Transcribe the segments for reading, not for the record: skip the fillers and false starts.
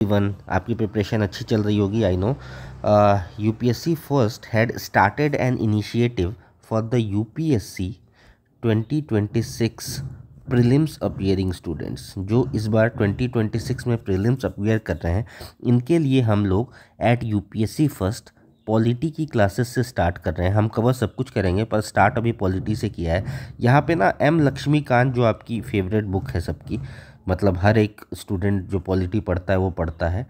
Even आपकी preparation अच्छी चल रही होगी, I know. UPSC first had started an initiative for the UPSC 2026 prelims appearing students. जो इस बार 2026 में प्रीलिम्स अपीयर कर रहे हैं, इनके लिए हम लोग एट यूपीएससी फर्स्ट पॉलिटी की क्लासेस से स्टार्ट कर रहे हैं। हम कवर सब कुछ करेंगे, पर स्टार्ट अभी पॉलिटी से किया है। यहाँ पे ना एम लक्ष्मीकांत, जो आपकी फेवरेट बुक है सबकी, मतलब हर एक स्टूडेंट जो पॉलिटी पढ़ता है वो पढ़ता है,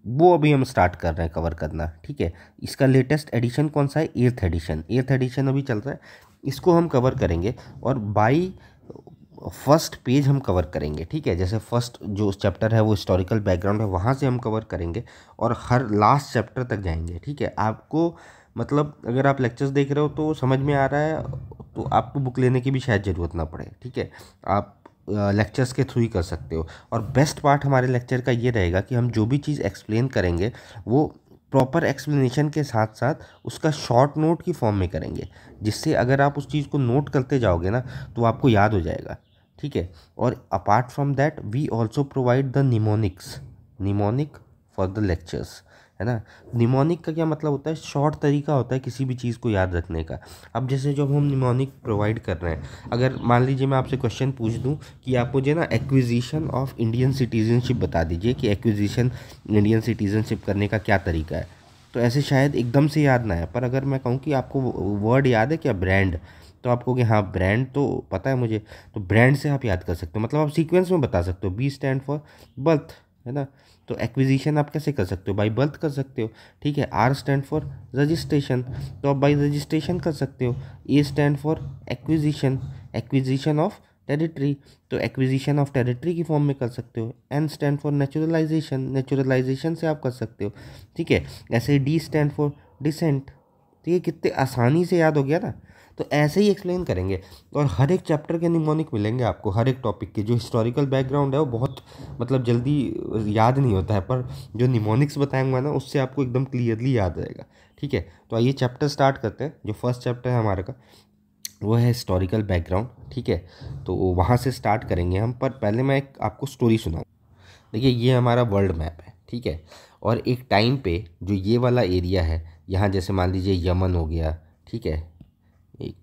वो अभी हम स्टार्ट कर रहे हैं कवर करना। ठीक है, इसका लेटेस्ट एडिशन कौन सा है? 8th addition. 8th एडिशन अभी चल रहा है, इसको हम कवर करेंगे और बाई फर्स्ट पेज हम कवर करेंगे। ठीक है, जैसे फर्स्ट जो चैप्टर है वो हिस्टोरिकल बैकग्राउंड है, वहाँ से हम कवर करेंगे और हर लास्ट चैप्टर तक जाएंगे। ठीक है, आपको मतलब अगर आप लेक्चर्स देख रहे हो तो समझ में आ रहा है तो आपको बुक लेने की भी शायद ज़रूरत ना पड़े। ठीक है, आप लेक्चर्स के थ्रू ही कर सकते हो। और बेस्ट पार्ट हमारे लेक्चर का ये रहेगा कि हम जो भी चीज़ एक्सप्लेन करेंगे वो प्रॉपर एक्सप्लेनेशन के साथ साथ उसका शॉर्ट नोट की फॉर्म में करेंगे, जिससे अगर आप उस चीज़ को नोट करते जाओगे ना तो आपको याद हो जाएगा। ठीक है, और apart from that we also provide the mnemonic for the lectures, है ना। निमोनिक का क्या मतलब होता है? शॉर्ट तरीका होता है किसी भी चीज़ को याद रखने का। अब जैसे जब हम निमोनिक प्रोवाइड कर रहे हैं, अगर मान लीजिए मैं आपसे क्वेश्चन पूछ दूं कि आप मुझे ना एक्विजिशन ऑफ इंडियन सिटीजनशिप बता दीजिए कि एक्विजिशन इंडियन सिटीजनशिप करने का क्या तरीका है, तो ऐसे शायद एकदम से याद ना है। पर अगर मैं कहूँ कि आपको वर्ड याद है क्या, ब्रांड, तो आप कहोगे हाँ ब्रांड तो पता है मुझे, तो ब्रांड से आप याद कर सकते हो। मतलब आप सीक्वेंस में बता सकते हो, बी स्टैंड फॉर बर्थ, है ना। तो एक्विजिशन आप कैसे कर सकते हो? बाई बर्थ कर सकते हो। ठीक है, आर स्टैंड फॉर रजिस्ट्रेशन, तो आप बाई रजिस्ट्रेशन कर सकते हो। A stand for acquisition of territory, तो एक्विजिशन ऑफ टेरिटरी की फॉर्म में कर सकते हो। एन स्टैंड फॉर नेचुरलाइजेशन से आप कर सकते हो। ठीक है, ऐसे डी स्टैंड फॉर डिसेंट। तो ये कितने आसानी से याद हो गया ना। तो ऐसे ही एक्सप्लेन करेंगे और हर एक चैप्टर के निमोनिक मिलेंगे आपको, हर एक टॉपिक के। जो हिस्टोरिकल बैकग्राउंड है वो बहुत मतलब जल्दी याद नहीं होता है, पर जो निमोनिक्स बताएंगा ना उससे आपको एकदम क्लियरली याद रहेगा। ठीक है, तो आइए चैप्टर स्टार्ट करते हैं। जो फर्स्ट चैप्टर है हमारे का वो है हिस्टोरिकल बैकग्राउंड। ठीक है, तो वहाँ से स्टार्ट करेंगे हम, पर पहले मैं एक आपको स्टोरी सुनाऊँ। देखिए, ये हमारा वर्ल्ड मैप है। ठीक है, और एक टाइम पे जो ये वाला एरिया है, यहाँ जैसे मान लीजिए यमन हो गया। ठीक है, एक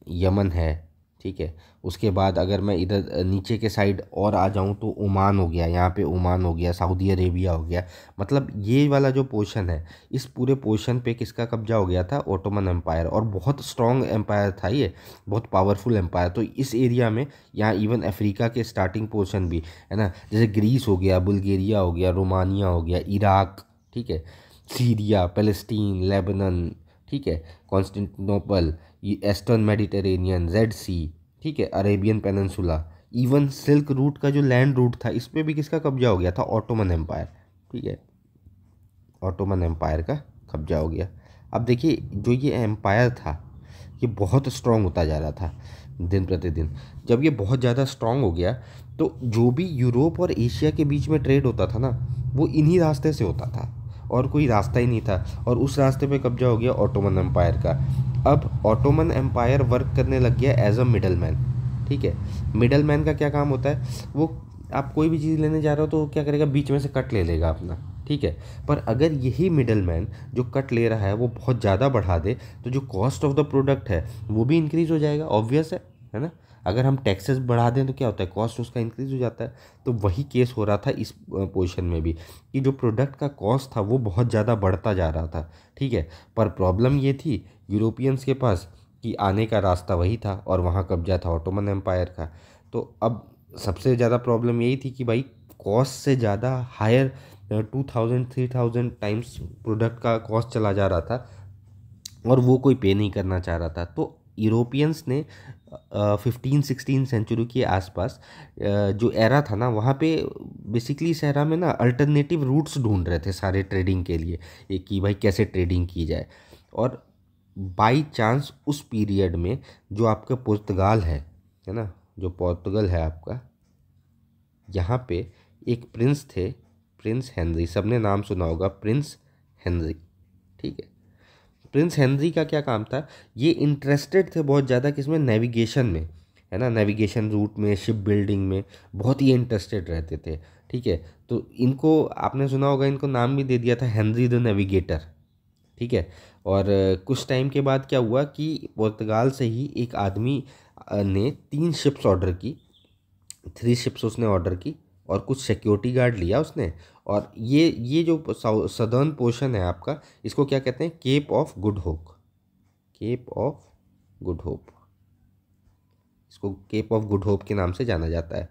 यमन है। ठीक है, उसके बाद अगर मैं इधर नीचे के साइड और आ जाऊं तो ओमान हो गया, यहाँ पे ओमान हो गया, सऊदी अरेबिया हो गया। मतलब ये वाला जो पोर्शन है, इस पूरे पोर्शन पे किसका कब्जा हो गया था? Ottoman Empire. और बहुत स्ट्रॉन्ग एम्पायर था ये, बहुत पावरफुल एम्पायर। तो इस एरिया में यहाँ इवन अफ्रीका के स्टार्टिंग पोर्शन भी है ना, जैसे ग्रीस हो गया, बुल्गारिया हो गया, रोमानिया हो गया, इराक, ठीक है, सीरिया, पैलेस्टीन, लेबनन, ठीक है, कॉन्स्टेंटिनोपल, ये ईस्टर्न मेडिटेरेनियन, रेड सी, ठीक है, Arabian peninsula, even silk route का जो लैंड रूट था इस पर भी किसका कब्जा हो गया था? Ottoman Empire. ठीक है, ऑटोमन एम्पायर का कब्जा हो गया। अब देखिए, जो ये एम्पायर था ये बहुत स्ट्रांग होता जा रहा था दिन प्रतिदिन। जब ये बहुत ज़्यादा स्ट्रांग हो गया तो जो भी यूरोप और एशिया के बीच में ट्रेड होता था ना, वो इन्हीं रास्ते से होता था और कोई रास्ता ही नहीं था। और उस रास्ते पे कब्जा हो गया ऑटोमन एम्पायर का। अब ऑटोमन एम्पायर वर्क करने लग गया एज अ मिडल मैन। ठीक है, मिडल मैन का क्या काम होता है? वो आप कोई भी चीज़ लेने जा रहे हो तो क्या करेगा? बीच में से कट ले लेगा अपना। ठीक है, पर अगर यही मिडल मैन जो कट ले रहा है वो बहुत ज़्यादा बढ़ा दे तो जो कॉस्ट ऑफ द प्रोडक्ट है वो भी इंक्रीज़ हो जाएगा। ऑब्वियस है ना। अगर हम टैक्सेस बढ़ा दें तो क्या होता है? कॉस्ट उसका इंक्रीज़ हो जाता है। तो वही केस हो रहा था इस पोजीशन में भी, कि जो प्रोडक्ट का कॉस्ट था वो बहुत ज़्यादा बढ़ता जा रहा था। ठीक है, पर प्रॉब्लम ये थी यूरोपियंस के पास कि आने का रास्ता वही था और वहाँ कब्जा था ऑटोमन एम्पायर का। तो अब सबसे ज़्यादा प्रॉब्लम यही थी कि भाई कॉस्ट से ज़्यादा हायर 2000-3000 टाइम्स प्रोडक्ट का कॉस्ट चला जा रहा था और वो कोई पे नहीं करना चाह रहा था। तो यूरोपियंस ने 15-16 सेंचुरी के आसपास जो एरा था ना, वहाँ पे बेसिकली इस एरा में ना अल्टरनेटिव रूट्स ढूंढ रहे थे सारे ट्रेडिंग के लिए, ये कि भाई कैसे ट्रेडिंग की जाए। और बाई चांस उस पीरियड में जो आपका पुर्तगाल है ना, जो पोर्तुगल है आपका, यहाँ पे एक प्रिंस थे, प्रिंस हेनरी। सबने नाम सुना होगा, प्रिंस हेनरी। ठीक है, प्रिंस हेनरी का क्या काम था? ये इंटरेस्टेड थे बहुत ज़्यादा किसमें? नेविगेशन में। है ना, नेविगेशन रूट में, शिप बिल्डिंग में बहुत ही इंटरेस्टेड रहते थे। ठीक है, तो इनको आपने सुना होगा, इनको नाम भी दे दिया था हेनरी द नेविगेटर। ठीक है, और कुछ टाइम के बाद क्या हुआ कि पुर्तगाल से ही एक आदमी ने 3 शिप्स ऑर्डर की, 3 शिप्स उसने ऑर्डर की, और कुछ सिक्योरिटी गार्ड लिया उसने। और ये जो सदर्न पोर्शन है आपका, इसको क्या कहते हैं, Cape of Good Hope. Cape of Good Hope, इसको केप ऑफ गुड होप के नाम से जाना जाता है।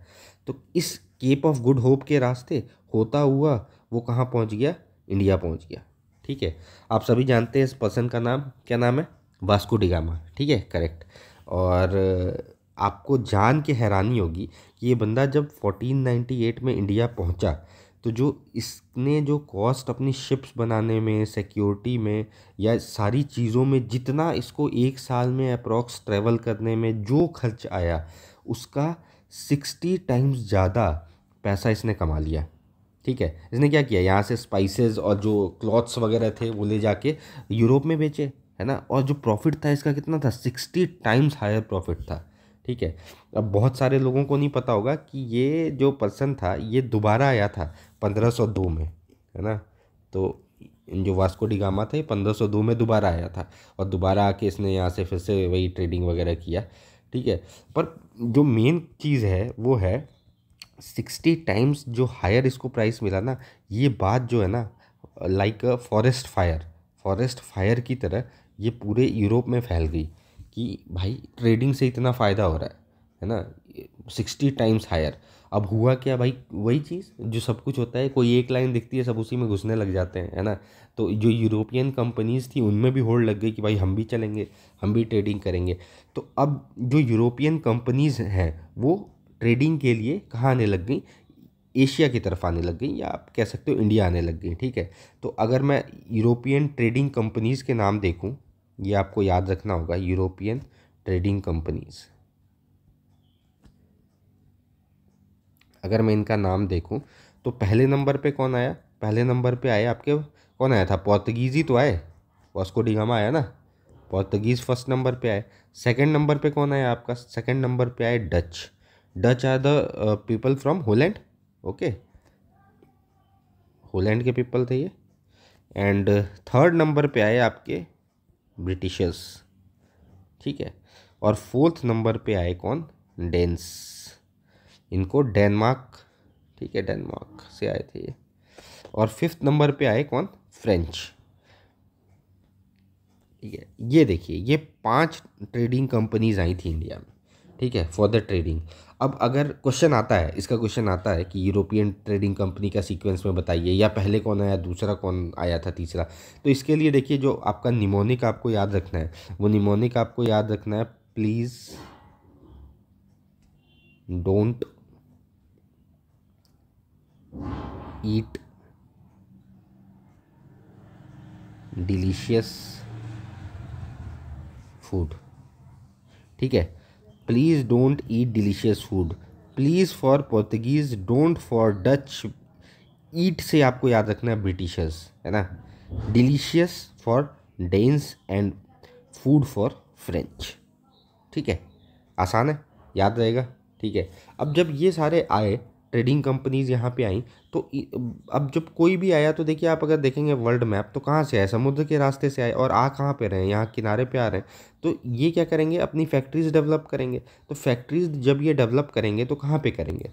तो इस केप ऑफ गुड होप के रास्ते होता हुआ वो कहाँ पहुँच गया, इंडिया पहुँच गया। ठीक है, आप सभी जानते हैं इस पर्सन का नाम, क्या नाम है, वास्को डी गामा। ठीक है, करेक्ट। और आपको जान के हैरानी होगी कि ये बंदा जब 1498 में इंडिया पहुंचा, तो जो इसने जो कॉस्ट अपनी शिप्स बनाने में, सिक्योरिटी में, या सारी चीज़ों में, जितना इसको एक साल में अप्रॉक्स ट्रैवल करने में जो खर्च आया, उसका 60 टाइम्स ज़्यादा पैसा इसने कमा लिया। ठीक है, इसने क्या किया, यहाँ से स्पाइसेस और जो क्लॉथ्स वगैरह थे वो ले जाके यूरोप में बेचे, है ना, और जो प्रॉफिट था इसका कितना था, 60 टाइम्स हायर प्रॉफिट था। ठीक है, अब बहुत सारे लोगों को नहीं पता होगा कि ये जो पर्सन था ये दोबारा आया था 1502 में, है ना। तो जो वास्को डी गामा था ये 1502 में दोबारा आया था, और दोबारा आके इसने यहाँ से फिर से वही ट्रेडिंग वगैरह किया। ठीक है, पर जो मेन चीज़ है वो है 60 टाइम्स जो हायर इसको प्राइस मिला ना, ये बात जो है ना, लाइक अ फॉरेस्ट फायर की तरह ये पूरे यूरोप में फैल गई कि भाई ट्रेडिंग से इतना फ़ायदा हो रहा है ना, 60 टाइम्स हायर। अब हुआ क्या भाई, वही चीज़ जो सब कुछ होता है, कोई एक लाइन दिखती है सब उसी में घुसने लग जाते हैं, है ना। तो जो यूरोपियन कंपनीज थी उनमें भी होड़ लग गई कि भाई हम भी चलेंगे, हम भी ट्रेडिंग करेंगे। तो अब जो यूरोपियन कंपनीज हैं वो ट्रेडिंग के लिए कहाँ आने लग गई, एशिया की तरफ आने लग गई, या आप कह सकते हो इंडिया आने लग गई। ठीक है, तो अगर मैं यूरोपियन ट्रेडिंग कंपनीज़ के नाम देखूं, ये आपको याद रखना होगा, यूरोपियन ट्रेडिंग कंपनीज़, अगर मैं इनका नाम देखूं तो पहले नंबर पे कौन आया, पहले नंबर पे आए आपके, कौन आया था, पोर्तुगीज़ ही तो आए, वास्को डी गामा आया ना, पोर्तुगीज़ फर्स्ट नंबर पे आए। सेकंड नंबर पे कौन आया आपका, सेकंड नंबर पे आए Dutch. Dutch are the people from Holland. Okay, Holland के पीपल थे ये। एंड थर्ड नंबर पे आए आपके ब्रिटिशर्स। ठीक है, और फोर्थ नंबर पे आए कौन, डेन्स, इनको डेनमार्क, ठीक है, डेनमार्क से आए थे ये। और फिफ्थ नंबर पे आए कौन, फ्रेंच। ठीक है, ये देखिए ये 5 ट्रेडिंग कंपनीज आई थी इंडिया में। ठीक है, फॉर द ट्रेडिंग। अब अगर क्वेश्चन आता है, इसका क्वेश्चन आता है कि यूरोपियन ट्रेडिंग कंपनी का सीक्वेंस में बताइए, या पहले कौन आया, दूसरा कौन आया था, तीसरा, तो इसके लिए देखिए जो आपका निमोनिक आपको याद रखना है, वो निमोनिक आपको याद रखना है, please don't eat delicious food. ठीक है, please don't eat delicious food, please for Portuguese, don't for Dutch, eat से आपको याद रखना है ब्रिटिशर्स, है ना, delicious for Danes, and food for French. ठीक है, आसान है, याद रहेगा। ठीक है, अब जब ये सारे आए ट्रेडिंग कंपनीज यहाँ पे आई, तो अब जब कोई भी आया तो देखिए, आप अगर देखेंगे वर्ल्ड मैप तो कहाँ से आए, समुद्र के रास्ते से आए, और आ कहाँ पे रहे हैं, यहाँ किनारे पे आ रहे हैं। तो ये क्या करेंगे, अपनी फैक्ट्रीज डेवलप करेंगे। तो फैक्ट्रीज जब ये डेवलप करेंगे तो कहाँ पे करेंगे,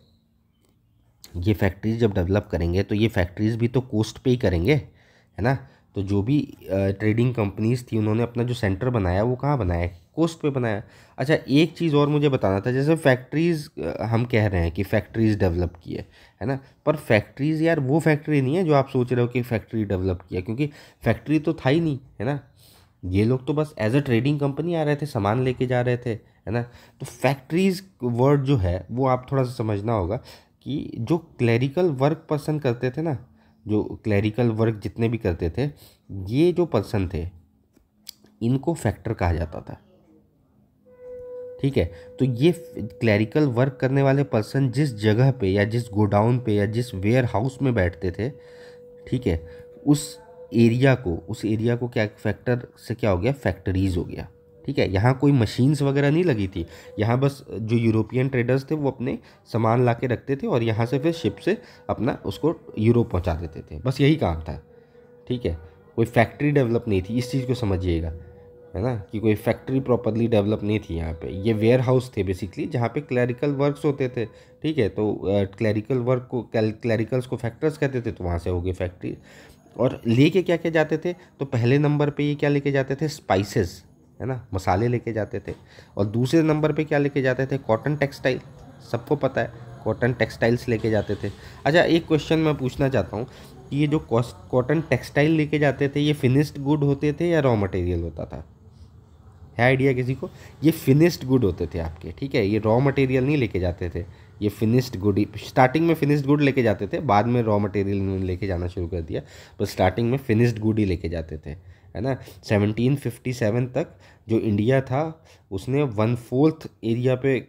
ये फैक्ट्रीज जब डेवलप करेंगे तो ये फैक्ट्रीज भी तो कोस्ट पे ही करेंगे, है ना। तो जो भी ट्रेडिंग कंपनीज थी उन्होंने अपना जो सेंटर बनाया वो कहाँ बनाया, कोस्ट पे बनाया। अच्छा, एक चीज़ और मुझे बताना था, जैसे फैक्ट्रीज़ हम कह रहे हैं कि फैक्ट्रीज़ डेवलप की है ना, पर फैक्ट्रीज़ यार वो फैक्ट्री नहीं है जो आप सोच रहे हो कि फैक्ट्री डेवलप किया, क्योंकि फैक्ट्री तो था ही नहीं, है ना। ये लोग तो बस एज अ ट्रेडिंग कंपनी आ रहे थे, सामान लेके जा रहे थे, है ना। तो फैक्ट्रीज़ वर्ड जो है वो आप थोड़ा सा समझना होगा कि जो क्लैरिकल वर्क पर्सन करते थे ना, जो क्लैरिकल वर्क जितने भी करते थे, ये जो पर्सन थे इनको फैक्टर कहा जाता था। ठीक है, तो ये क्लैरिकल वर्क करने वाले पर्सन जिस जगह पे या जिस गोडाउन पे या जिस वेयर हाउस में बैठते थे, ठीक है, उस एरिया को क्या फैक्टर से क्या हो गया, फैक्ट्रीज हो गया। ठीक है। यहाँ कोई मशीन्स वगैरह नहीं लगी थी, यहाँ बस जो यूरोपियन ट्रेडर्स थे वो अपने सामान ला के रखते थे और यहाँ से फिर शिप से अपना उसको यूरोप पहुँचा देते थे, बस यही काम था। ठीक है, कोई फैक्ट्री डेवलप नहीं थी, इस चीज़ को समझिएगा, है ना, कि कोई फैक्ट्री प्रॉपरली डेवलप नहीं थी यहाँ पे। ये वेयर हाउस थे बेसिकली, जहाँ पे क्लैरिकल वर्क्स होते थे। ठीक है, तो क्लैरिकल वर्क को क्लैरिकल्स को फैक्टर्स कहते थे, तो वहाँ से हो गई फैक्ट्री। और लेके क्या क्या जाते थे, तो पहले नंबर पे ये क्या लेके जाते थे, स्पाइसेस, है ना, मसाले लेके जाते थे। और दूसरे नंबर पे क्या लेके जाते थे, कॉटन टेक्सटाइल, सबको पता है कॉटन टेक्सटाइल्स लेके जाते थे। अच्छा, एक क्वेश्चन मैं पूछना चाहता हूँ कि ये जो कॉटन टेक्सटाइल लेके जाते थे, ये फिनिश्ड गुड होते थे या रॉ मटेरियल होता था? है आइडिया किसी को? ये फिनिश्ड गुड होते थे आपके, ठीक है, ये रॉ मटेरियल नहीं लेके जाते थे, ये फिनिश्ड गुड ही, स्टार्टिंग में फिनिश्ड गुड लेके जाते थे, बाद में रॉ मटेरियल इन्होंने लेके जाना शुरू कर दिया, पर स्टार्टिंग में फिनिश्ड गुड ही लेके जाते थे, है ना। 1757 तक जो इंडिया था उसने 1/4 एरिया पे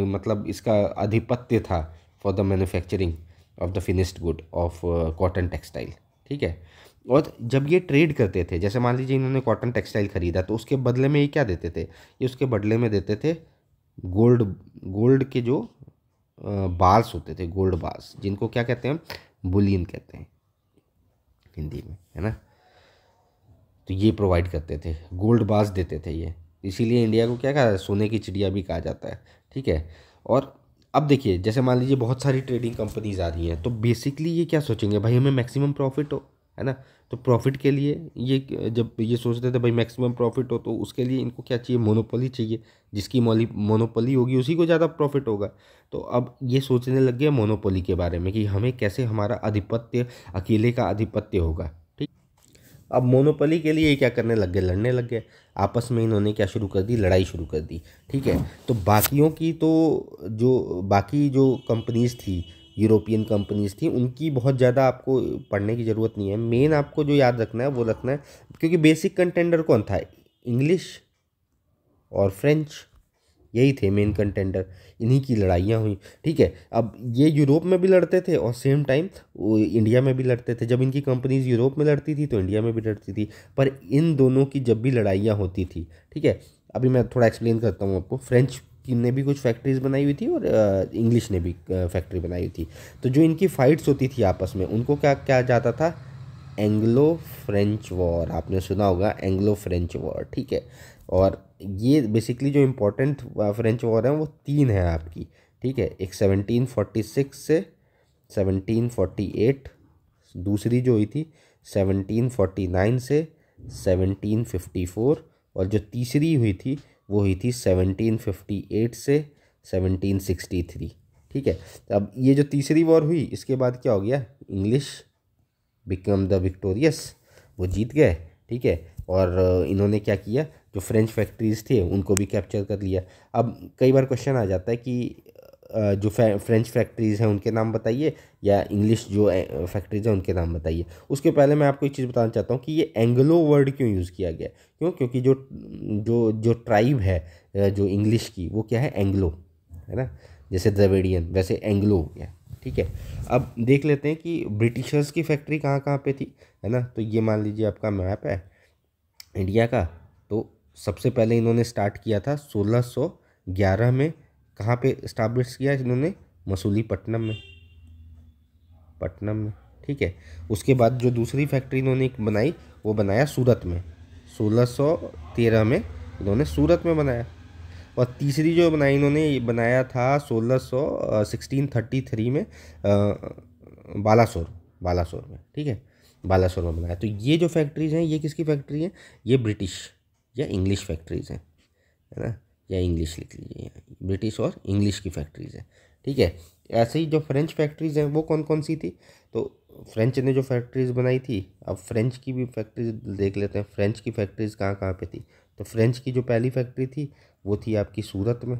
मतलब इसका आधिपत्य था for the manufacturing of the finished good of cotton textile. ठीक है, और जब ये ट्रेड करते थे, जैसे मान लीजिए इन्होंने कॉटन टेक्सटाइल खरीदा, तो उसके बदले में ये क्या देते थे, ये उसके बदले में देते थे गोल्ड, गोल्ड के जो बार्स होते थे, गोल्ड बार्स, जिनको क्या कहते हैं, बुलियन कहते हैं हिंदी में, है ना। तो ये प्रोवाइड करते थे, गोल्ड बार्स देते थे ये, इसीलिए इंडिया को क्या कहा, सोने की चिड़िया भी कहा जाता है। ठीक है, और अब देखिए, जैसे मान लीजिए बहुत सारी ट्रेडिंग कंपनीज आ रही हैं, तो बेसिकली ये क्या सोचेंगे, भाई हमें मैक्सिमम प्रॉफिट हो, है ना। तो प्रॉफिट के लिए ये जब ये सोचते थे भाई मैक्सिमम प्रॉफिट हो, तो उसके लिए इनको क्या चाहिए, मोनोपोली चाहिए, जिसकी मोनोपोली होगी उसी को ज़्यादा प्रॉफिट होगा। तो अब ये सोचने लग गए मोनोपोली के बारे में कि हमें कैसे हमारा आधिपत्य, अकेले का आधिपत्य होगा। ठीक, अब मोनोपोली के लिए क्या करने लग गए, लड़ने लग गए आपस में, इन्होंने क्या शुरू कर दी, लड़ाई शुरू कर दी। ठीक है, तो बाकियों की तो जो बाकी जो कंपनीज थी, यूरोपियन कंपनीज थी, उनकी बहुत ज़्यादा आपको पढ़ने की ज़रूरत नहीं है। मेन आपको जो याद रखना है वो रखना है, क्योंकि बेसिक कंटेंडर कौन था, इंग्लिश और फ्रेंच, यही थे मेन कंटेंडर, इन्हीं की लड़ाइयाँ हुई। ठीक है, अब ये यूरोप में भी लड़ते थे और सेम टाइम वो इंडिया में भी लड़ते थे। जब इनकी कंपनीज यूरोप में लड़ती थी तो इंडिया में भी लड़ती थी, पर इन दोनों की जब भी लड़ाइयाँ होती थी, ठीक है, अभी मैं थोड़ा एक्सप्लेन करता हूँ आपको। फ्रेंच की ने भी कुछ फैक्ट्रीज बनाई हुई थी और इंग्लिश ने भी फैक्ट्री बनाई हुई थी। तो जो इनकी फाइट्स होती थी आपस में, उनको क्या क्या जाता था, एंग्लो फ्रेंच वॉर, आपने सुना होगा एंग्लो फ्रेंच वॉर। ठीक है, और ये बेसिकली जो इम्पोर्टेंट फ्रेंच वॉर है वो 3 है आपकी। ठीक है, एक 1746 से 1748, दूसरी जो हुई थी 1749 से 1754, और जो तीसरी हुई थी वो हुई थी 1758 से 1763। ठीक है, तो अब ये जो तीसरी वॉर हुई, इसके बाद क्या हो गया, इंग्लिश बिकम द विक्टोरियस, वो जीत गए। ठीक है, और इन्होंने क्या किया, जो फ्रेंच फैक्ट्रीज थे उनको भी कैप्चर कर लिया। अब कई बार क्वेश्चन आ जाता है कि जो फ्रेंच फैक्ट्रीज हैं उनके नाम बताइए, या इंग्लिश जो फैक्ट्रीज हैं उनके नाम बताइए। उसके पहले मैं आपको एक चीज़ बताना चाहता हूँ कि ये एंग्लो वर्ड क्यों यूज़ किया गया, क्यों, क्योंकि जो जो जो ट्राइब है जो इंग्लिश की, वो क्या है, एंग्लो, है ना, जैसे द्रविडियन वैसे एंग्लो हो गया। ठीक है, अब देख लेते हैं कि ब्रिटिशर्स की फैक्ट्री कहाँ कहाँ पे थी, है ना। तो ये मान लीजिए आपका मैप है इंडिया का। तो सबसे पहले इन्होंने स्टार्ट किया था 1611 में, कहाँ पे स्टाब्लिश किया इन्होंने, मसूलीपट्टनम में, पट्टनम में। ठीक है, उसके बाद जो दूसरी फैक्ट्री इन्होंने एक बनाई, वो बनाया सूरत में, 1613 में इन्होंने सूरत में बनाया। और तीसरी जो बनाई इन्होंने, ये बनाया था 1633 में बालासोर, बालासोर में। ठीक है, बालासोर में बनाया। तो ये जो फैक्ट्रीज हैं, ये किसकी फैक्ट्री हैं, ये ब्रिटिश या इंग्लिश फैक्ट्रीज हैं, है ना, या इंग्लिश लिख लीजिए, ब्रिटिश और इंग्लिश की फैक्ट्रीज हैं। ठीक है, ऐसे ही जो फ्रेंच फैक्ट्रीज हैं वो कौन कौन सी थी, तो फ्रेंच ने जो फैक्ट्रीज बनाई थी, अब फ्रेंच की भी फैक्ट्रीज देख लेते हैं, फ्रेंच की फैक्ट्रीज कहाँ कहाँ पे थी। तो फ्रेंच की जो पहली फैक्ट्री थी वो थी आपकी सूरत में,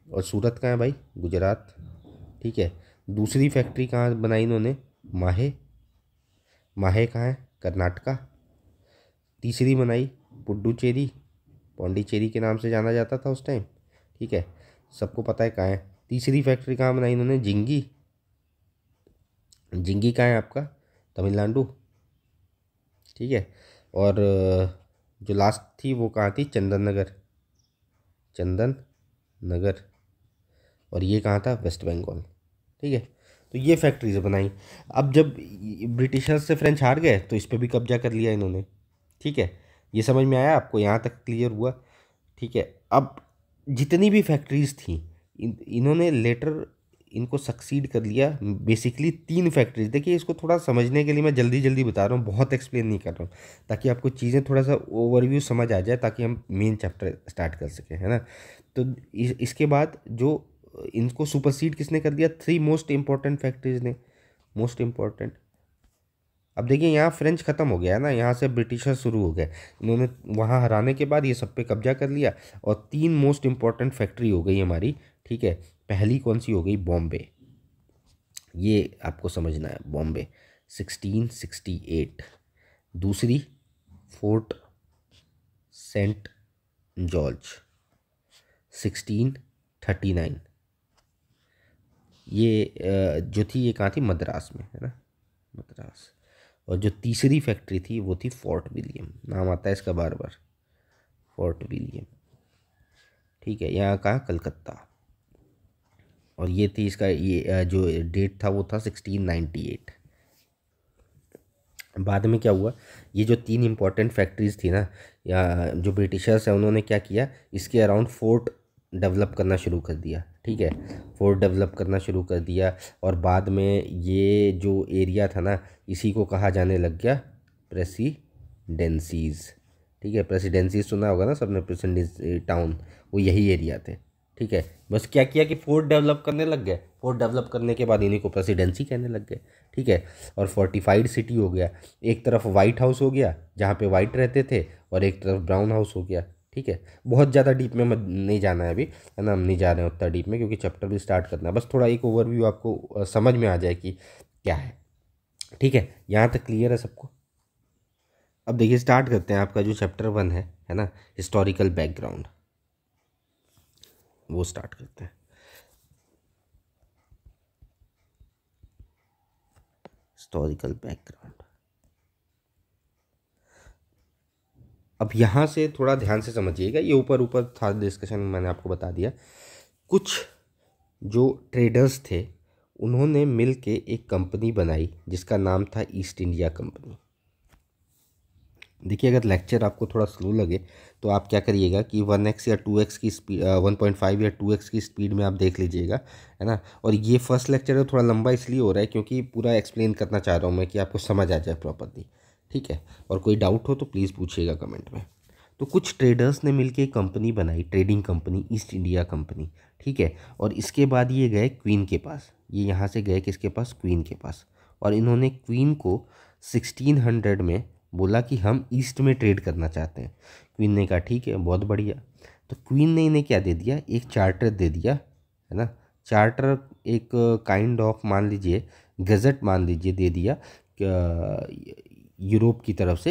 और सूरत कहाँ है भाई, गुजरात। ठीक है, दूसरी फैक्ट्री कहाँ बनाई इन्होंने, माहे, माहे कहाँ है, कर्नाटका। तीसरी बनाई पुडुचेरी, पौंडीचेरी के नाम से जाना जाता था उस टाइम। ठीक है, सबको पता है कहाँ है। तीसरी फैक्ट्री कहाँ बनाई इन्होंने, जिंगी, जिंगी कहाँ है आपका, तमिलनाडु। ठीक है, और जो लास्ट थी वो कहाँ थी, चंदन नगर, चंदन नगर, और ये कहाँ था, वेस्ट बंगाल। ठीक है, तो ये फैक्ट्रीज बनाई। अब जब ब्रिटिशर्स से फ्रेंच हार गए तो इस पर भी कब्जा कर लिया इन्होंने। ठीक है, ये समझ में आया आपको, यहाँ तक क्लियर हुआ। ठीक है, अब जितनी भी फैक्ट्रीज थी इन्होंने लेटर इनको सक्सीड कर लिया। बेसिकली 3 फैक्ट्रीज, देखिए इसको थोड़ा समझने के लिए मैं जल्दी जल्दी बता रहा हूँ, बहुत एक्सप्लेन नहीं कर रहा हूँ, ताकि आपको चीज़ें थोड़ा सा ओवरव्यू समझ आ जाए, ताकि हम मेन चैप्टर स्टार्ट कर सकें, है ना। तो इसके बाद जो इनको सुपरसीड किसने कर दिया, 3 मोस्ट इम्पॉर्टेंट फैक्ट्रीज ने, मोस्ट इम्पॉर्टेंट। अब देखिए यहाँ फ्रेंच ख़त्म हो गया है ना, यहाँ से ब्रिटिशर शुरू हो गए, इन्होंने वहाँ हराने के बाद ये सब पे कब्जा कर लिया, और 3 मोस्ट इम्पॉर्टेंट फैक्ट्री हो गई हमारी। ठीक है, पहली कौन सी हो गई, बॉम्बे, ये आपको समझना है, बॉम्बे 1668। दूसरी फोर्ट सेंट जॉर्ज 1639, ये जो थी ये कहाँ थी, मद्रास में, है ना, मद्रास। और जो तीसरी फैक्ट्री थी वो थी फोर्ट विलियम, नाम आता है इसका बार बार, फोर्ट विलियम। ठीक है, यहाँ कहाँ, कलकत्ता। और ये थी इसका, ये जो डेट था वो था 1698। बाद में क्या हुआ, ये जो 3 इम्पॉर्टेंट फैक्ट्रीज थी ना, या जो ब्रिटिशर्स हैं उन्होंने क्या किया, इसके अराउंड फोर्ट डेवलप करना शुरू कर दिया। ठीक है, फोर्ट डेवलप करना शुरू कर दिया, और बाद में ये जो एरिया था ना, इसी को कहा जाने लग गया प्रेसिडेंसीज। ठीक है, प्रेसिडेंसीज सुना होगा ना सबने, प्रेसिडेंसी टाउन, वो यही एरिया थे। ठीक है, बस क्या किया कि फोर्ट डेवलप करने लग गए, फोर्ट डेवलप करने के बाद इन्हीं को प्रेसिडेंसी कहने लग गए। ठीक है, और फोर्टिफाइड सिटी हो गया, एक तरफ वाइट हाउस हो गया जहाँ पे वाइट रहते थे, और एक तरफ ब्राउन हाउस हो गया। ठीक है, बहुत ज़्यादा डीप में नहीं जाना है अभी, है ना, हम नहीं जा रहे हैं उतना डीप में, क्योंकि चैप्टर भी स्टार्ट करना है, बस थोड़ा एक ओवरव्यू आपको समझ में आ जाए कि क्या है। ठीक है, यहाँ तक क्लियर है सबको। अब देखिए स्टार्ट करते हैं, आपका जो चैप्टर 1 है ना, हिस्टोरिकल बैकग्राउंड, वो स्टार्ट करते हैं। हिस्टोरिकल बैकग्राउंड, अब यहाँ से थोड़ा ध्यान से समझिएगा, ये ऊपर ऊपर था डिस्कशन में मैंने आपको बता दिया। कुछ जो ट्रेडर्स थे उन्होंने मिल के एक कंपनी बनाई जिसका नाम था ईस्ट इंडिया कंपनी। देखिए अगर लेक्चर आपको थोड़ा स्लो लगे तो आप क्या करिएगा कि 1x या 2x की स्पीड, 1.5 या 2x की स्पीड में आप देख लीजिएगा, है ना। और ये फर्स्ट लेक्चर है, थोड़ा लंबा इसलिए हो रहा है क्योंकि पूरा एक्सप्लेन करना चाह रहा हूँ मैं कि आपको समझ आ जाए प्रॉपरली। ठीक है, और कोई डाउट हो तो प्लीज़ पूछिएगा कमेंट में। तो कुछ ट्रेडर्स ने मिलके एक कंपनी बनाई, trading company, east India company. ठीक है, और इसके बाद ये गए क्वीन के पास, ये यहाँ से गए किसके पास, क्वीन के पास, और इन्होंने क्वीन को 1600 में बोला कि हम ईस्ट में ट्रेड करना चाहते हैं। क्वीन ने कहा ठीक है, बहुत बढ़िया। तो क्वीन ने इन्हें क्या दे दिया, एक चार्टर दे दिया, है ना। चार्टर एक काइंड ऑफ, मान लीजिए गज़ट मान लीजिए, दे दिया यूरोप की तरफ से,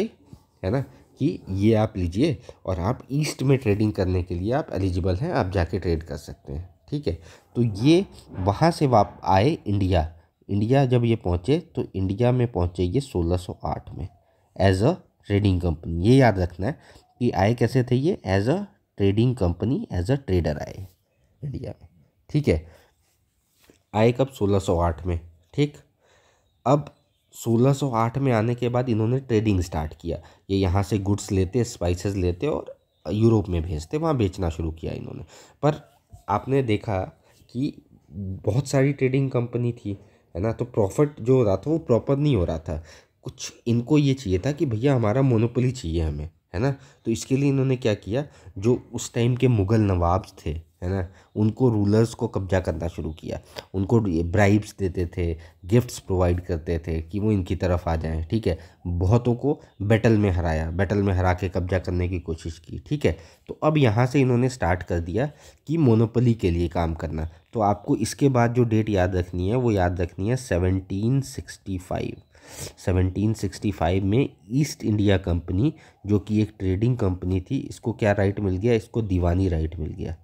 है ना, कि ये आप लीजिए और आप ईस्ट में ट्रेडिंग करने के लिए आप एलिजिबल हैं, आप जाके ट्रेड कर सकते हैं। ठीक है, तो ये वहाँ से आए इंडिया। इंडिया जब ये पहुँचे तो इंडिया में पहुँचे ये 1608 में एज अ ट्रेडिंग कंपनी। ये याद रखना है कि आए कैसे थे ये, as a trading company, as a trader आए इंडिया में। ठीक है, आए कब, 1608 में। ठीक, अब 1608 में आने के बाद इन्होंने ट्रेडिंग स्टार्ट किया। ये यहाँ से गुड्स लेते, स्पाइसेस लेते और यूरोप में भेजते, वहाँ बेचना शुरू किया इन्होंने। पर आपने देखा कि बहुत सारी ट्रेडिंग कंपनी थी, है ना, तो प्रॉफिट जो हो रहा था वो प्रॉपर नहीं हो रहा था। कुछ इनको ये चाहिए था कि भैया हमारा मोनोपोली चाहिए हमें, है ना। तो इसके लिए इन्होंने क्या किया, जो उस टाइम के मुग़ल नवाब्स थे, है ना, उनको रूलर्स को कब्जा करना शुरू किया। उनको ब्राइब्स देते थे, गिफ्ट्स प्रोवाइड करते थे कि वो इनकी तरफ आ जाएं। ठीक है, बहुतों को बैटल में हराया, बैटल में हरा के कब्जा करने की कोशिश की। ठीक है, तो अब यहाँ से इन्होंने स्टार्ट कर दिया कि मोनोपोली के लिए काम करना। तो आपको इसके बाद जो डेट याद रखनी है वो याद रखनी है 1765। 1765 में ईस्ट इंडिया कंपनी, जो कि एक ट्रेडिंग कंपनी थी, इसको क्या राइट मिल गया, इसको दीवानी राइट मिल गया।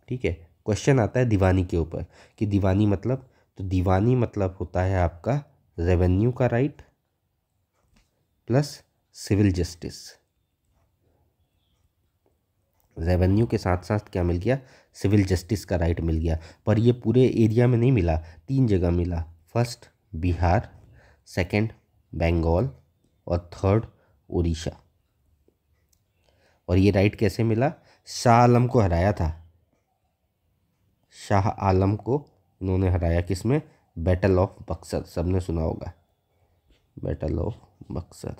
ठीक है, क्वेश्चन आता है दीवानी के ऊपर कि दीवानी मतलब, तो दीवानी मतलब होता है आपका रेवेन्यू का right plus civil justice. Revenue के साथ साथ क्या मिल गया, सिविल जस्टिस का राइट मिल गया। पर ये पूरे एरिया में नहीं मिला, 3 जगह मिला। फर्स्ट बिहार, सेकंड बंगाल और थर्ड उड़ीसा। और ये राइट कैसे मिला, शाह आलम को हराया था। शाह आलम को इन्होंने हराया किसमें, बैटल ऑफ बक्सर, सबने सुना होगा बैटल ऑफ बक्सर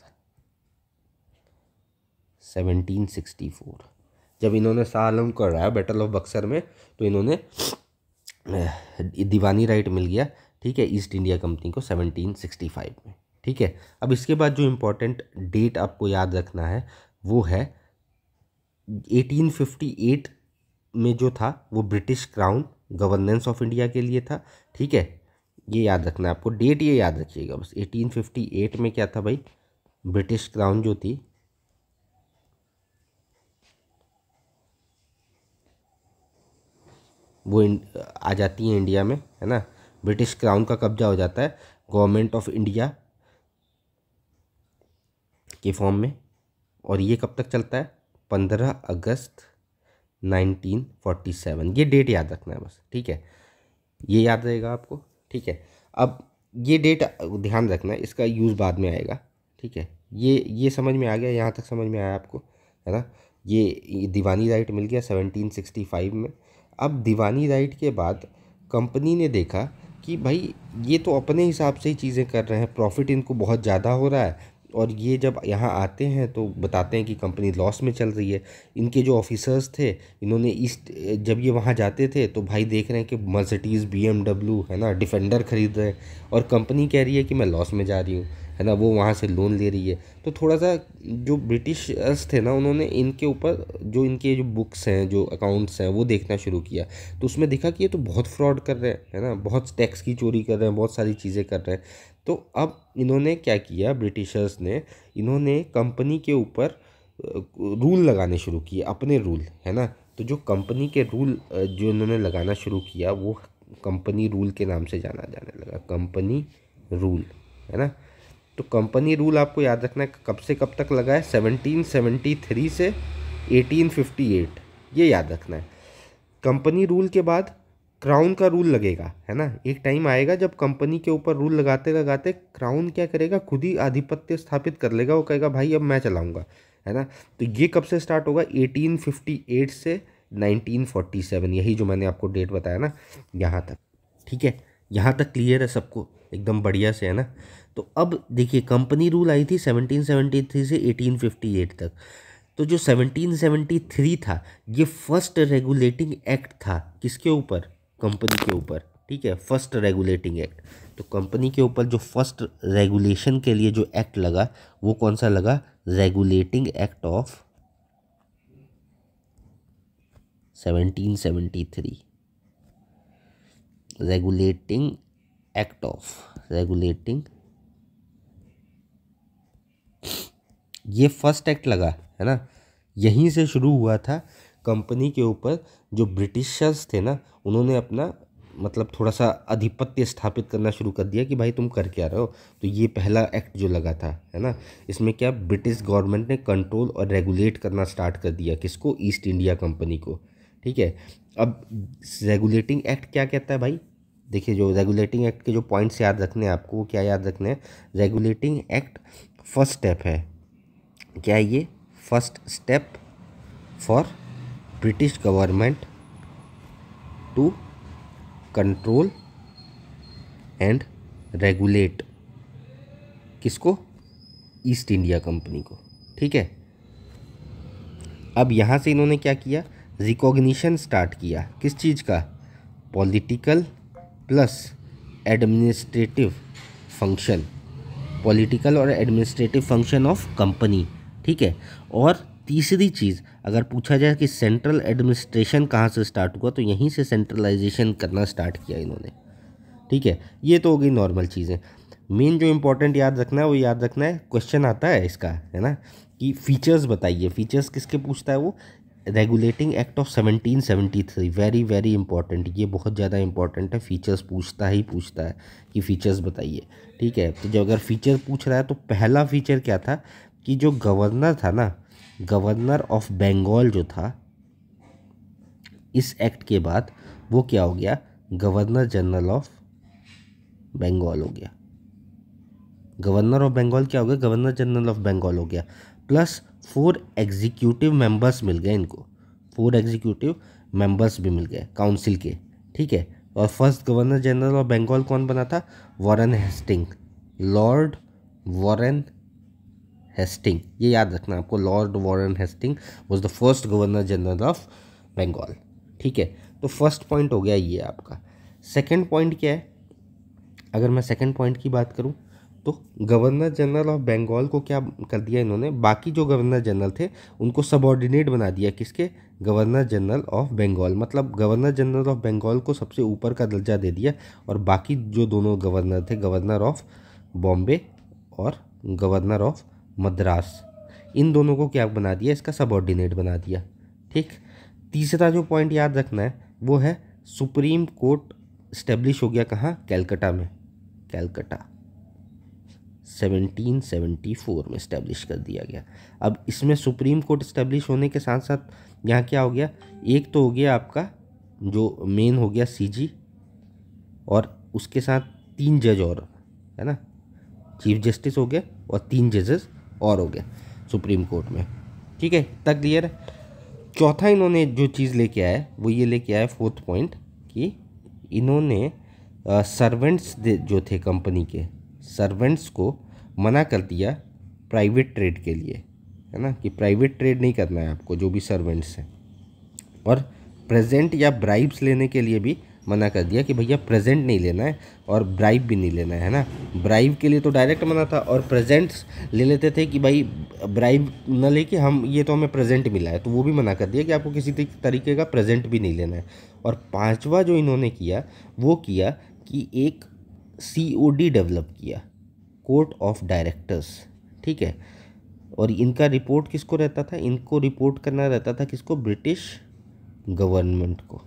1764। जब इन्होंने शाह आलम को हराया बैटल ऑफ बक्सर में, तो इन्होंने दीवानी राइट मिल गया, ठीक है, ईस्ट इंडिया कंपनी को 1765 में। ठीक है, अब इसके बाद जो इम्पोर्टेंट डेट आपको याद रखना है वो है 1858 में जो था वो British crown governance of India के लिए था। ठीक है, ये याद रखना है आपको, डेट ये याद रखिएगा बस। 1858 में क्या था भाई, ब्रिटिश क्राउन जो थी वो आ जाती है इंडिया में, है ना, ब्रिटिश क्राउन का कब्जा हो जाता है गवर्नमेंट ऑफ इंडिया के फॉर्म में। और ये कब तक चलता है, 15 अगस्त 1947। ये डेट याद रखना है बस, ठीक है, ये याद रहेगा आपको। ठीक है, अब ये डेट ध्यान रखना है, इसका यूज़ बाद में आएगा। ठीक है, ये समझ में आ गया, यहाँ तक समझ में आया आपको, है ना। ये दीवानी राइट मिल गया 1765 में। अब दीवानी राइट के बाद कंपनी ने देखा कि भाई ये तो अपने हिसाब से ही चीज़ें कर रहे हैं, प्रॉफिट इनको बहुत ज़्यादा हो रहा है, और ये जब यहाँ आते हैं तो बताते हैं कि कंपनी लॉस में चल रही है। इनके जो ऑफिसर्स थे, इन्होंने जब ये वहाँ जाते थे तो भाई देख रहे हैं कि मर्सिडीज़ BMW, है ना, डिफेंडर खरीद रहे हैं, और कंपनी कह रही है कि मैं लॉस में जा रही हूँ, है ना, वो वहाँ से लोन ले रही है। तो थोड़ा सा जो ब्रिटिशर्स थे ना, उन्होंने इनके ऊपर जो इनके जो बुक्स हैं, जो अकाउंट्स हैं, वो देखना शुरू किया। तो उसमें देखा कि ये तो बहुत फ्रॉड कर रहे हैं, है ना, बहुत टैक्स की चोरी कर रहे हैं, बहुत सारी चीज़ें कर रहे हैं। तो अब इन्होंने क्या किया, ब्रिटिशर्स ने, इन्होंने कंपनी के ऊपर रूल लगाने शुरू किए, अपने रूल, है ना। तो जो कंपनी के रूल जो इन्होंने लगाना शुरू किया वो कंपनी रूल के नाम से जाना जाने लगा, कंपनी रूल, है ना। तो कंपनी रूल आपको याद रखना है कब से कब तक लगा है, 1773 से 1858, ये याद रखना है। कंपनी रूल के बाद क्राउन का रूल लगेगा, है ना। एक टाइम आएगा जब कंपनी के ऊपर रूल लगाते लगाते क्राउन क्या करेगा, खुद ही आधिपत्य स्थापित कर लेगा, वो कहेगा भाई अब मैं चलाऊंगा, है ना। तो ये कब से स्टार्ट होगा, 1858 से 1947, यही जो मैंने आपको डेट बताया ना, यहाँ तक। ठीक है, यहाँ तक क्लियर है सबको, एकदम बढ़िया से, है ना। तो अब देखिए कंपनी रूल आई थी 1773 से 1858 तक। तो जो 1773 था ये फर्स्ट रेगुलेटिंग एक्ट था, किसके ऊपर, कंपनी के ऊपर। ठीक है, फर्स्ट रेगुलेटिंग एक्ट। तो कंपनी के ऊपर जो फर्स्ट रेगुलेशन के लिए जो एक्ट लगा वो कौन सा लगा, regulating act of 1773, regulating act of, regulating, ये फर्स्ट एक्ट लगा, है ना। यहीं से शुरू हुआ था कंपनी के ऊपर, जो ब्रिटिशर्स थे ना उन्होंने अपना मतलब थोड़ा सा आधिपत्य स्थापित करना शुरू कर दिया कि भाई तुम कर क्या रहे हो। तो ये पहला एक्ट जो लगा था, है ना, इसमें क्या ब्रिटिश गवर्नमेंट ने कंट्रोल और रेगुलेट करना स्टार्ट कर दिया, किसको, ईस्ट इंडिया कंपनी को। ठीक है, अब रेगुलेटिंग एक्ट क्या कहता है भाई, देखिए जो रेगुलेटिंग एक्ट के जो पॉइंट्स याद रखने हैं आपको, वो क्या याद रखने हैं, रेगुलेटिंग एक्ट फर्स्ट स्टेप है, क्या है ये, first step for British government to control and regulate, किसको, ईस्ट इंडिया कंपनी को। ठीक है, अब यहाँ से इन्होंने क्या किया, रिकॉग्निशन स्टार्ट किया, किस चीज़ का, political plus administrative function, political और एडमिनिस्ट्रेटिव फंक्शन ऑफ कंपनी। ठीक है, और तीसरी चीज़ अगर पूछा जाए कि सेंट्रल एडमिनिस्ट्रेशन कहाँ से स्टार्ट हुआ, तो यहीं से सेंट्रलाइजेशन करना स्टार्ट किया इन्होंने। ठीक है, ये तो हो गई नॉर्मल चीज़ें। मेन जो इंपॉर्टेंट याद रखना है वो याद रखना है, क्वेश्चन आता है इसका, है ना, कि फीचर्स बताइए, फीचर्स किसके पूछता है वो, regulating act of 1773, very very important, ये बहुत ज़्यादा इंपॉर्टेंट है, फीचर्स पूछता है कि फीचर्स बताइए। ठीक है, तो जो अगर फीचर पूछ रहा है तो पहला फीचर क्या था कि जो गवर्नर था ना, गवर्नर ऑफ बंगाल जो था, इस एक्ट के बाद वो क्या हो गया, गवर्नर जनरल ऑफ बंगाल हो गया। गवर्नर ऑफ बंगाल क्या हो गया, गवर्नर जनरल ऑफ बंगाल हो गया। प्लस 4 एग्जीक्यूटिव मेंबर्स मिल गए इनको, 4 एग्जीक्यूटिव मेंबर्स भी मिल गए काउंसिल के, ठीक है। और first governor general of Bengal कौन बना था, Warren Hasting, Lord Warren Hasting, ये याद रखना आपको, Lord Warren Hasting was the first governor general of Bengal, ठीक है। तो फर्स्ट पॉइंट हो गया ये आपका। सेकंड पॉइंट क्या है, अगर मैं सेकंड पॉइंट की बात करूं तो गवर्नर जनरल ऑफ बंगाल को क्या कर दिया इन्होंने, बाकी जो गवर्नर जनरल थे उनको सबऑर्डिनेट बना दिया, किसके, गवर्नर जनरल ऑफ बंगाल। मतलब गवर्नर जनरल ऑफ बंगाल को सबसे ऊपर का दर्जा दे दिया और बाकी जो दोनों गवर्नर थे, गवर्नर ऑफ बॉम्बे और गवर्नर ऑफ मद्रास, इन दोनों को क्या बना दिया, इसका सबऑर्डिनेट बना दिया, ठीक। तीसरा जो पॉइंट याद रखना है वो है सुप्रीम कोर्ट इस्टेब्लिश हो गया कहाँ, कैलकटा में, कैलकटा 1774 में इस्टेब्लिश कर दिया गया। अब इसमें सुप्रीम कोर्ट इस्टेब्लिश होने के साथ साथ यहाँ क्या हो गया, एक तो हो गया आपका जो मेन हो गया सीजी और उसके साथ 3 जज और, है ना, चीफ जस्टिस हो गया और 3 जजेस और हो गए सुप्रीम कोर्ट में, ठीक है, तक क्लियर है। चौथा इन्होंने जो चीज़ लेके आया वो ये लेके आया फोर्थ पॉइंट कि इन्होंने सर्वेंट्स जो थे कंपनी के, सर्वेंट्स को मना कर दिया प्राइवेट ट्रेड के लिए, है ना, कि प्राइवेट ट्रेड नहीं करना है आपको जो भी सर्वेंट्स हैं। और प्रेजेंट या ब्राइब्स लेने के लिए भी मना कर दिया कि भैया प्रेजेंट नहीं लेना है और ब्राइब भी नहीं लेना है ना। ब्राइब के लिए तो डायरेक्ट मना था और प्रेजेंट्स ले लेते थे कि भाई ब्राइब न लेके हम, ये तो हमें प्रेजेंट मिला है, तो वो भी मना कर दिया कि आपको किसी तरीके का प्रेजेंट भी नहीं लेना है। और पांचवा जो इन्होंने किया वो किया कि एक COD डेवलप किया, कोर्ट ऑफ डायरेक्टर्स, ठीक है। और इनका रिपोर्ट किसको रहता था, इनको रिपोर्ट करना रहता था किसको, ब्रिटिश गवर्नमेंट को,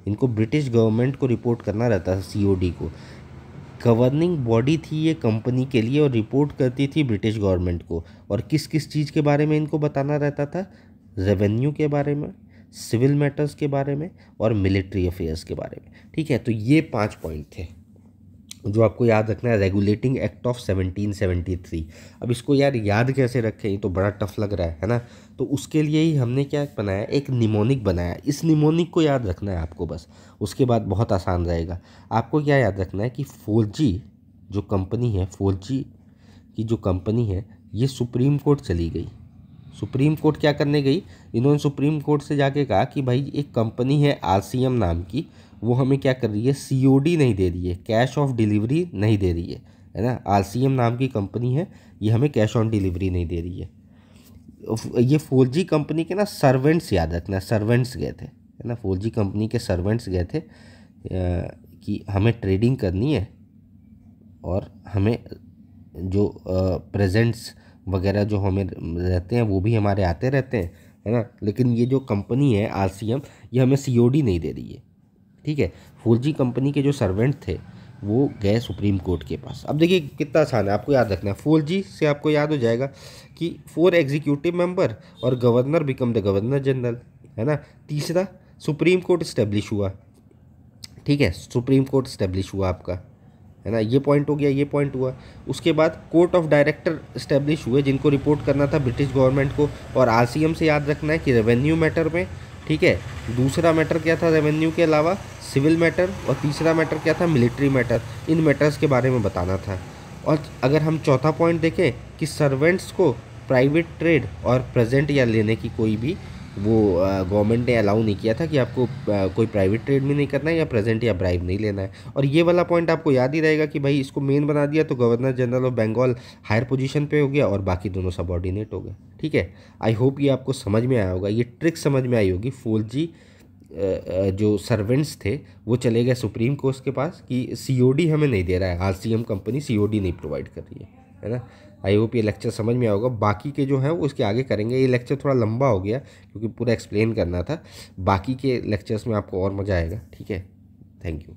इनको ब्रिटिश गवर्नमेंट को रिपोर्ट करना रहता था COD को। गवर्निंग बॉडी थी ये कंपनी के लिए और रिपोर्ट करती थी ब्रिटिश गवर्नमेंट को। और किस किस चीज़ के बारे में इनको बताना रहता था, रेवेन्यू के बारे में, सिविल मैटर्स के बारे में और मिलिट्री अफेयर्स के बारे में, ठीक है। तो ये 5 पॉइंट थे जो आपको याद रखना है, रेगुलेटिंग एक्ट ऑफ 1773। अब इसको यार याद कैसे रखें, ये तो बड़ा टफ लग रहा है ना। तो उसके लिए ही हमने क्या बनाया, एक निमोनिक बनाया। इस निमोनिक को याद रखना है आपको बस, उसके बाद बहुत आसान रहेगा। आपको क्या याद रखना है कि 4G जो कंपनी है, 4G की जो कंपनी है, ये सुप्रीम कोर्ट चली गई। सुप्रीम कोर्ट क्या करने गई, इन्होंने सुप्रीम कोर्ट से जाके कहा कि भाई एक कंपनी है RCM नाम की, वो हमें क्या कर रही है, COD नहीं दे रही है, कैश ऑफ डिलीवरी नहीं दे रही है ना। RCM नाम की कंपनी है, ये हमें कैश ऑन डिलीवरी नहीं दे रही है। ये 4G कंपनी के ना सर्वेंट्स याद रखना, सर्वेंट्स गए थे, है ना, 4G कंपनी के सर्वेंट्स गए थे कि हमें ट्रेडिंग करनी है और हमें जो प्रेजेंट्स वगैरह जो हमें रहते हैं वो भी हमारे आते रहते हैं, है ना, लेकिन ये जो कंपनी है RCM ये हमें COD नहीं दे रही है, ठीक है। 4G कंपनी के जो सर्वेंट थे वो गए सुप्रीम कोर्ट के पास। अब देखिए कितना आसान है, आपको याद रखना है, 4G से आपको याद हो जाएगा कि 4 एग्जीक्यूटिव मेंबर और governor become the governor general, है ना। तीसरा सुप्रीम कोर्ट इस्टेब्लिश हुआ, ठीक है, सुप्रीम कोर्ट इस्टेब्लिश हुआ आपका, है ना, ये पॉइंट हो गया, ये पॉइंट हुआ। उसके बाद कोर्ट ऑफ डायरेक्टर इस्टेब्लिश हुए जिनको रिपोर्ट करना था ब्रिटिश गवर्नमेंट को। और RCM से याद रखना है कि रेवेन्यू मैटर में, ठीक है, दूसरा मैटर क्या था रेवेन्यू के अलावा, सिविल मैटर, और तीसरा मैटर क्या था, मिलिट्री मैटर। इन मैटर्स के बारे में बताना था। और अगर हम चौथा पॉइंट देखें कि सर्वेंट्स को प्राइवेट ट्रेड और प्रेजेंट या लेने की कोई भी वो गवर्नमेंट ने अलाउ नहीं किया था कि आपको कोई प्राइवेट ट्रेड में नहीं करना है या प्रेजेंट या ब्राइब नहीं लेना है। और ये वाला पॉइंट आपको याद ही रहेगा कि भाई इसको मेन बना दिया तो governor general of Bengal higher position पे हो गया और बाकी दोनों सबऑर्डिनेट हो गए, ठीक है। आई होप ये आपको समझ में आया होगा, ये ट्रिक समझ में आई होगी। 4G जो सर्वेंट्स थे वो चले गए सुप्रीम कोर्ट के पास कि COD हमें नहीं दे रहा है, RCM कंपनी COD नहीं प्रोवाइड कर रही है ना। आई होप ये लेक्चर समझ में आएगा। बाकी के जो हैं वो इसके आगे करेंगे। ये लेक्चर थोड़ा लंबा हो गया क्योंकि पूरा एक्सप्लेन करना था। बाकी के लेक्चर्स में आपको और मज़ा आएगा, ठीक है। Thank you.